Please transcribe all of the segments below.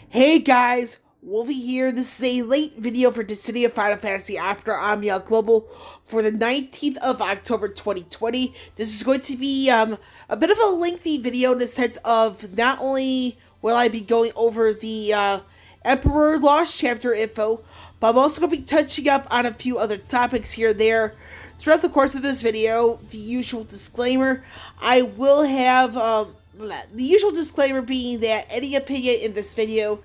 Hey guys, Wolvie here. This is a late video for Destiny of Final Fantasy after Omnia Global for the 19th of October 2020. This is going to be a bit of a lengthy video in the sense of not only will I be going over the Emperor Lost Chapter info, but I'm also going to be touching up on a few other topics here and there. Throughout the course of this video, the usual disclaimer, I will have the usual disclaimer being that any opinion in this video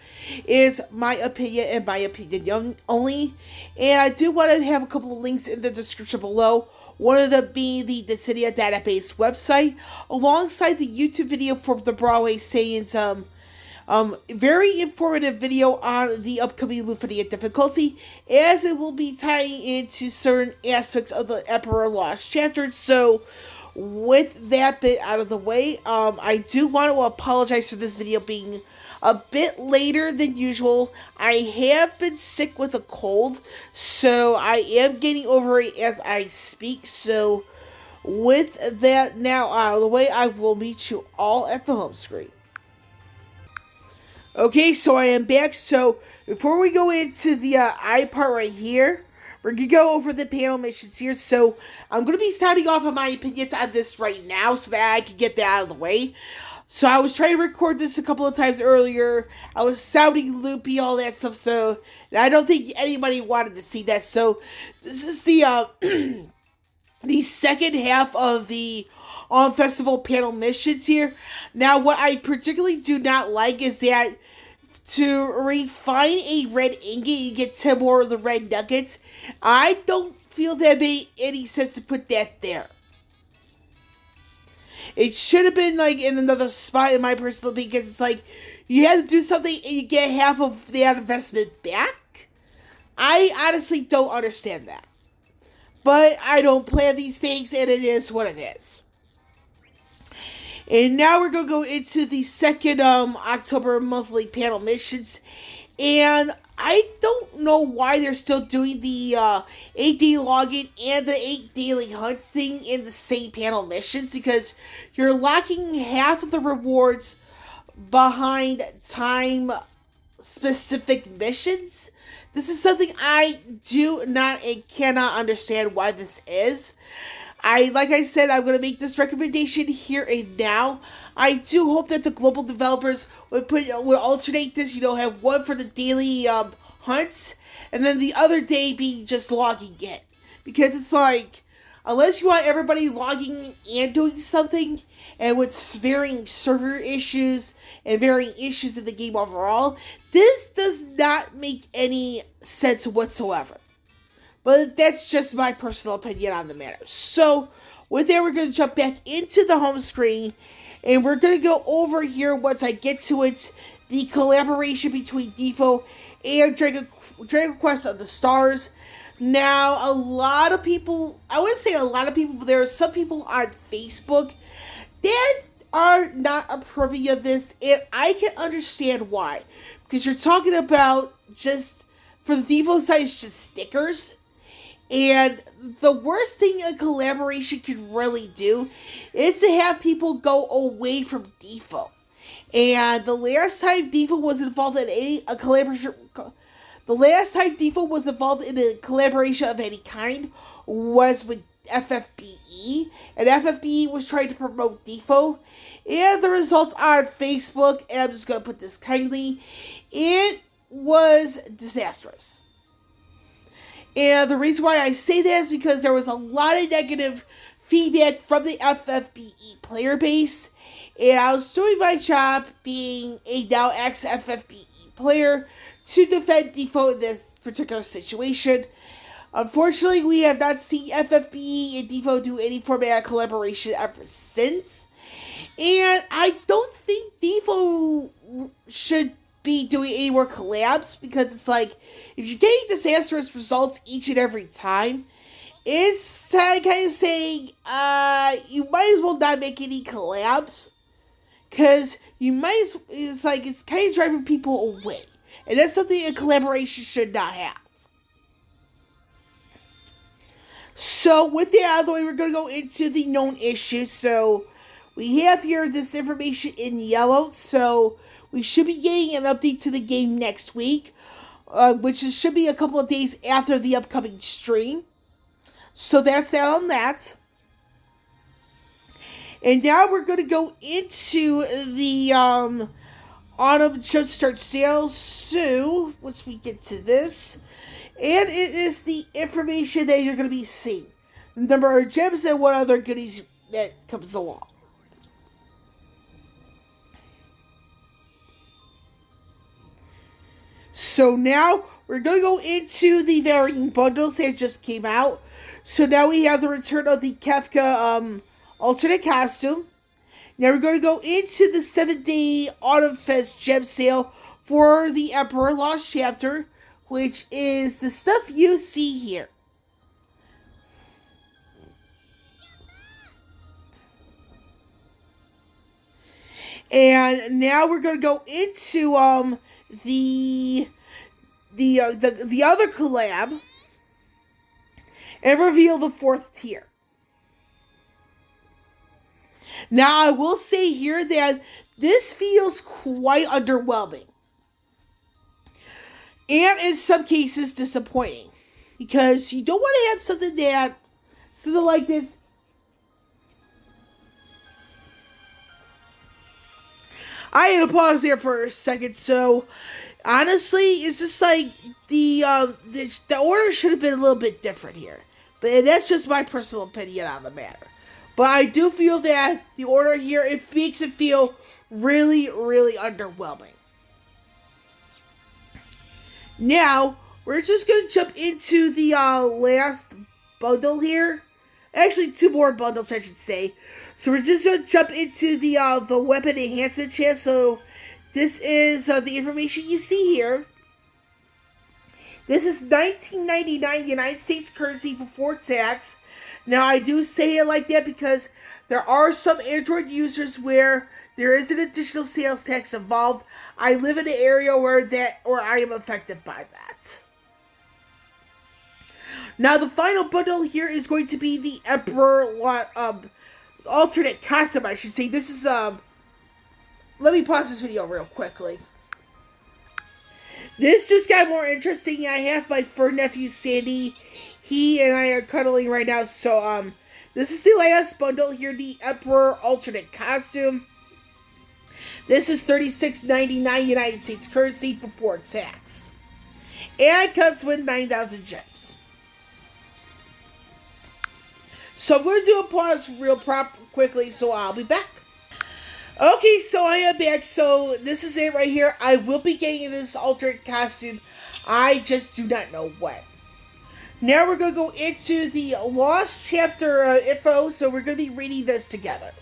is my opinion and my opinion only. And I do want to have a couple of links in the description below. One of them being the Dissidia database website, alongside the YouTube video for the Broadway Saiyan's very informative video on the upcoming Lufinia difficulty, as it will be tying into certain aspects of the Emperor Lost chapter. So, with that bit out of the way, I do want to apologize for this video being a bit later than usual. I have been sick with a cold, so I am getting over it as I speak. So, with that now out of the way, I will meet you all at the home screen. Okay, so I am back. So, before we go into the I part right here, we're going to go over the panel missions here. So, I'm going to be sounding off of my opinions on this right now so that I can get that out of the way. So, I was trying to record this a couple of times earlier. I was sounding loopy, all that stuff. So, I don't think anybody wanted to see that. So, this is the the second half of the festival panel missions here. Now, what I particularly do not like is that to refine a red ingot, you get 10 more of the red nuggets. I don't feel that made any sense to put that there. It should have been like in another spot, in my personal opinion, because it's like you have to do something and you get half of that investment back. I honestly don't understand that. But I don't plan these things, and it is what it is. And now we're going to go into the second October monthly panel missions. And I don't know why they're still doing the 8-day login and the 8 daily hunt thing in the same panel missions, because you're locking half of the rewards behind time-specific missions. This is something I do not and cannot understand why this is. Like I said, I'm going to make this recommendation here and now. I do hope that the global developers would alternate this, have one for the daily hunts, and then the other day being just logging in. Because it's like, unless you want everybody logging and doing something, and with varying server issues and varying issues in the game overall, this does not make any sense whatsoever. But that's just my personal opinion on the matter. So, with that, we're going to jump back into the home screen, and we're going to go over here once I get to it, the collaboration between DFFOO and Dragon Quest of the Stars. Now, a lot of people, I wouldn't say a lot of people, but there are some people on Facebook that are not approving of this, and I can understand why. Because you're talking about just, for the DFFOO side, it's just stickers. And the worst thing a collaboration can really do is to have people go away from DFFOO. And the last time DFFOO was involved in a collaboration, the last time DFFOO was involved in a collaboration of any kind was with FFBE, and FFBE was trying to promote DFFOO, and the results on Facebook, and I'm just going to put this kindly, it was disastrous. And the reason why I say that is because there was a lot of negative feedback from the FFBE player base, and I was doing my job being a now ex-FFBE player to defend DFFOO in this particular situation. Unfortunately, we have not seen FFBE and DFFOO do any format of collaboration ever since, and I don't think DFFOO should be doing any more collabs, because it's like, if you're getting disastrous results each and every time, it's kind of saying, you might as well not make any collabs, because it's kind of driving people away, and that's something a collaboration should not have. So, with that out of the way, we're going to go into the known issues. So, We have here this information in yellow, so we should be getting an update to the game next week, should be a couple of days after the upcoming stream. So that's that on that. And now we're going to go into the Autumn Jumpstart sales. So, once we get to this, and it is the information that you're going to be seeing. The number of gems and what other goodies that comes along. So now we're going to go into the varying bundles that just came out. So now we have the return of the Kefka alternate costume. Now we're going to go into the 7-day Autumn Fest gem sale for the Emperor Lost Chapter, which is the stuff you see here. And now we're going to go into the other collab and reveal the 4th tier. Now, I will say here that this feels quite underwhelming. And in some cases, disappointing. Because you don't want to have something like this. I had to pause there for a second. So, honestly, it's just like the order should have been a little bit different here. But that's just my personal opinion on the matter. But I do feel that the order here, it makes it feel really, really underwhelming. Now, we're just going to jump into the last bundle here. Actually, 2 more bundles, I should say. So we're just going to jump into the weapon enhancement chest. So this is the information you see here. This is $19.99 United States currency before tax. Now, I do say it like that because there are some Android users where there is an additional sales tax involved. I live in an area where I am affected by that. Now, the final bundle here is going to be the Emperor alternate costume, I should say. This is let me pause this video real quickly. This just got more interesting. I have my fur nephew Sandy. He and I are cuddling right now. So this is the last bundle here, the Emperor alternate costume. This is $36.99 United States currency before tax. And it comes with 9,000 gems. So I'm going to do a pause quickly, so I'll be back. Okay, so I am back. So this is it right here. I will be getting this alternate costume. I just do not know when. Now we're going to go into the Lost Chapter info, so we're going to be reading this together.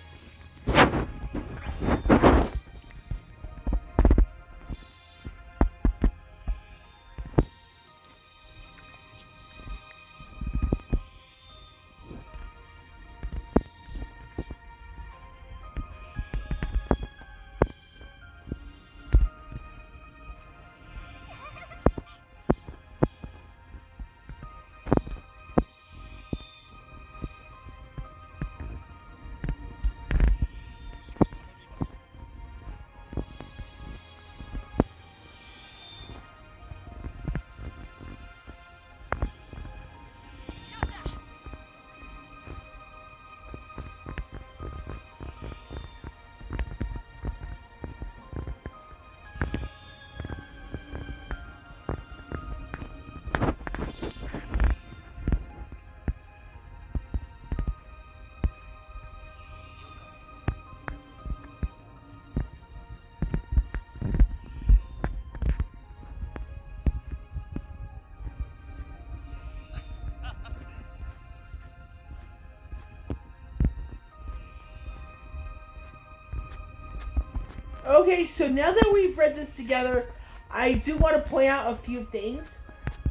Okay, so now that we've read this together, I do want to point out a few things.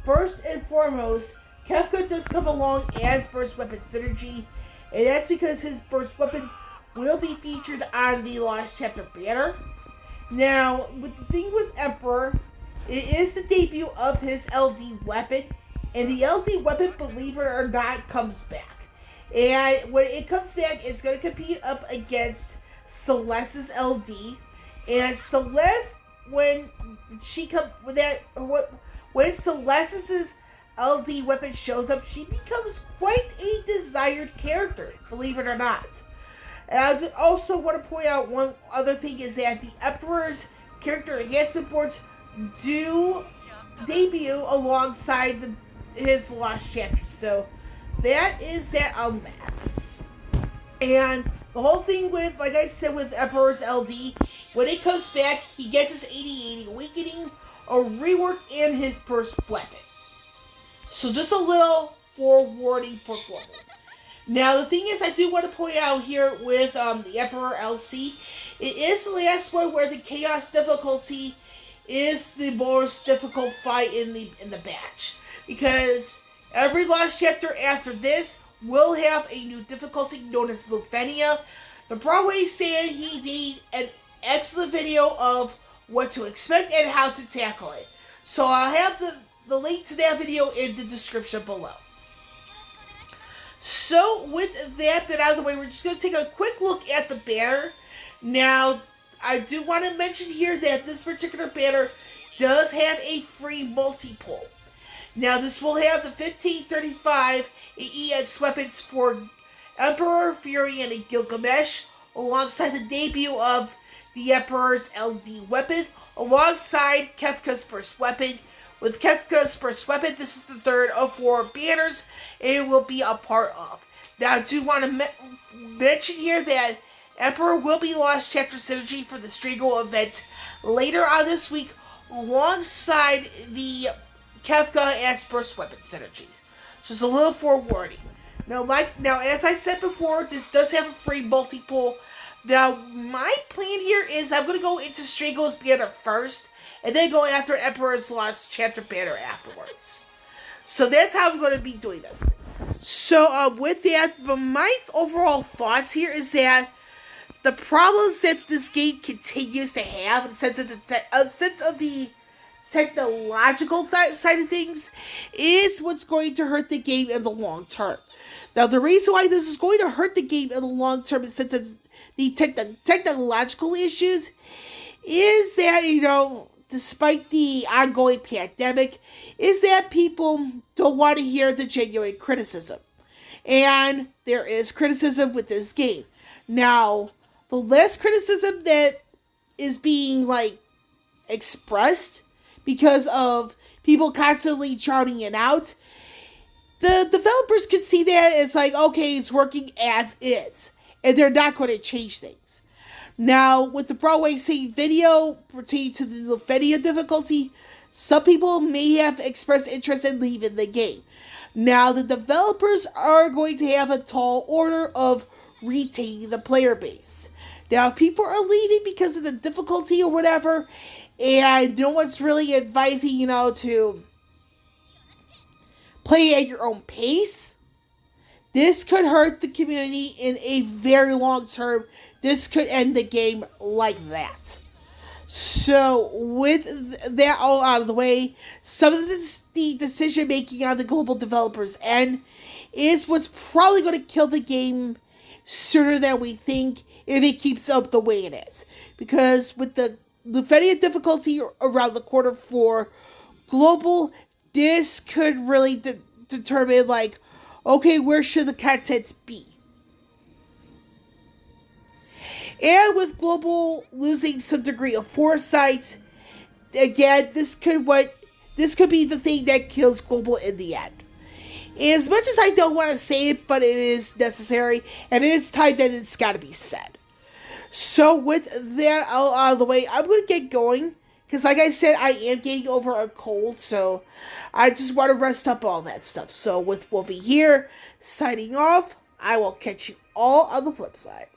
First and foremost, Kefka does come along as Burst Weapon Synergy, and that's because his Burst Weapon will be featured on the Lost Chapter banner. Now, with the thing with Emperor, it is the debut of his LD weapon, and the LD weapon, believe it or not, comes back. And when it comes back, it's going to compete up against Celeste's LD. And Celeste, when she comes with that, when Celeste's LD weapon shows up, she becomes quite a desired character, believe it or not. And I also want to point out one other thing is that the Emperor's character enhancement boards do debut alongside his Lost Chapter. So that is that on that. And the whole thing with, like I said, with Emperor's LD, when it comes back, he gets his 80-80 Awakening, a rework, and his burst weapon. So just a little forewarning for Global. Now, the thing is, I do want to point out here with the Emperor LC, it is the last one where the Chaos difficulty is the most difficult fight in the batch. Because every Lost Chapter after this will have a new difficulty known as Lufenia. The Broadway Saiyan, he made an excellent video of what to expect and how to tackle it. So I'll have the link to that video in the description below. So with that bit out of the way, we're just going to take a quick look at the banner. Now, I do want to mention here that this particular banner does have a free multi-pull. Now, this will have the 1535 EX weapons for Emperor, Fury, and Gilgamesh, alongside the debut of the Emperor's LD weapon, alongside Kefka's burst weapon. With Kefka's burst weapon, this is the third of 4 banners it will be a part of. Now, I do want to mention here that Emperor will be Lost Chapter Synergy for the Strigo event later on this week, alongside the Kefka and burst weapon synergies. Just a little forewarning. Now, as I said before, this does have a free multi-pull. Now, my plan here is I'm going to go into Strigo's banner first, and then go after Emperor's Lost Chapter banner afterwards. So that's how I'm going to be doing this. So with that, but my overall thoughts here is that the problems that this game continues to have, in the sense of the technological side of things, is what's going to hurt the game in the long term. Now, the reason why this is going to hurt the game in the long term, in the sense of the technological issues, is that, despite the ongoing pandemic, is that people don't want to hear the genuine criticism. And there is criticism with this game. Now, the less criticism that is being, expressed because of people constantly charting it out, the developers could see that as okay, it's working as is. And they're not going to change things. Now, with the Broadway Saiyan video pertaining to the Lufenia difficulty, some people may have expressed interest in leaving the game. Now, the developers are going to have a tall order of retaining the player base. Now, if people are leaving because of the difficulty or whatever, and no one's really advising, to play at your own pace, this could hurt the community in a very long term. This could end the game like that. So, with that all out of the way, some of the decision making on the global developers' end is what's probably going to kill the game sooner than we think if it keeps up the way it is. Because with the Lufenia difficulty around the corner for global, this could really determine, okay, where should the content be? And with global losing some degree of foresight, again, this could be the thing that kills global in the end. As much as I don't want to say it, but it is necessary, and it is time that it's got to be said. So with that out of the way, I'm going to get going, because like I said, I am getting over a cold, so I just want to rest up all that stuff. So with Wolfie here, signing off, I will catch you all on the flip side.